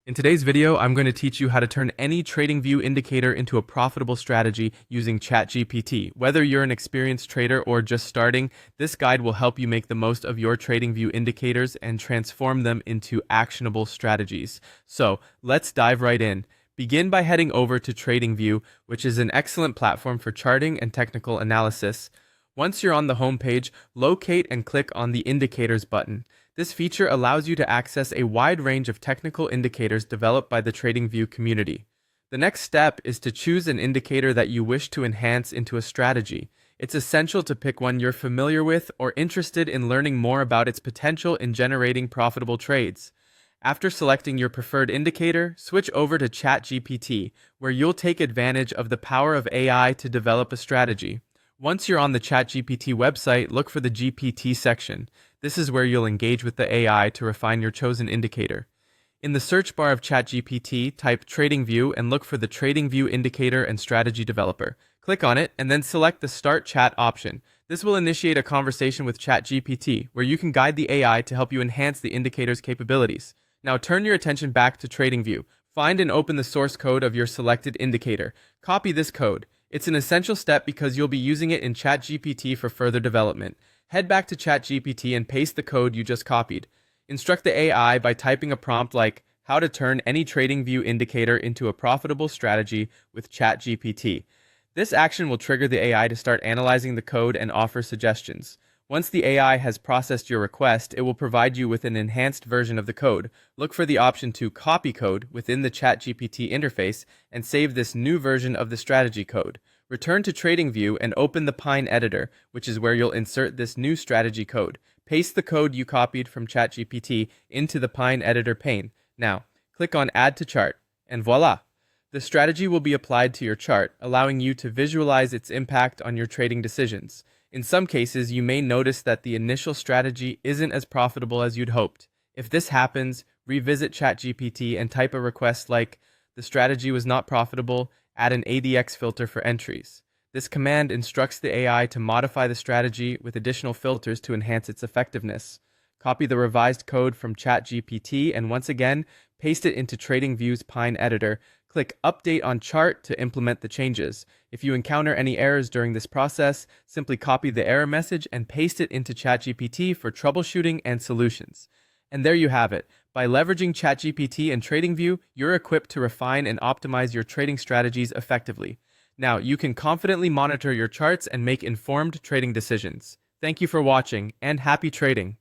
In today's video, I'm going to teach you how to turn any TradingView indicator into a profitable strategy using ChatGPT. Whether you're an experienced trader or just starting, this guide will help you make the most of your TradingView indicators and transform them into actionable strategies. So let's dive right in. Begin by heading over to TradingView, which is an excellent platform for charting and technical analysis. Once you're on the home page, locate and click on the Indicators button. This feature allows you to access a wide range of technical indicators developed by the TradingView community. The next step is to choose an indicator that you wish to enhance into a strategy. It's essential to pick one you're familiar with or interested in learning more about its potential in generating profitable trades. After selecting your preferred indicator, switch over to ChatGPT, where you'll take advantage of the power of AI to develop a strategy. Once you're on the ChatGPT website, look for the GPT section. This is where you'll engage with the AI to refine your chosen indicator. In the search bar of ChatGPT, type TradingView and look for the TradingView Indicator and Strategy Developer. Click on it and then select the Start Chat option. This will initiate a conversation with ChatGPT, where you can guide the AI to help you enhance the indicator's capabilities. Now turn your attention back to TradingView. Find and open the source code of your selected indicator. Copy this code. It's an essential step because you'll be using it in ChatGPT for further development. Head back to ChatGPT and paste the code you just copied. Instruct the AI by typing a prompt like, "How to turn any TradingView indicator into a profitable strategy with ChatGPT." This action will trigger the AI to start analyzing the code and offer suggestions. Once the AI has processed your request, it will provide you with an enhanced version of the code. Look for the option to copy code within the ChatGPT interface and save this new version of the strategy code. Return to TradingView and open the Pine editor, which is where you'll insert this new strategy code. Paste the code you copied from ChatGPT into the Pine editor pane. Now, click on Add to Chart, and voila! The strategy will be applied to your chart, allowing you to visualize its impact on your trading decisions. In some cases, you may notice that the initial strategy isn't as profitable as you'd hoped. If this happens, revisit ChatGPT and type a request like, "The strategy was not profitable, add an ADX filter for entries." This command instructs the AI to modify the strategy with additional filters to enhance its effectiveness. Copy the revised code from ChatGPT and once again, paste it into TradingView's Pine editor. Click Update on Chart to implement the changes. If you encounter any errors during this process, simply copy the error message and paste it into ChatGPT for troubleshooting and solutions. And there you have it. By leveraging ChatGPT and TradingView, you're equipped to refine and optimize your trading strategies effectively. Now, you can confidently monitor your charts and make informed trading decisions. Thank you for watching, and happy trading!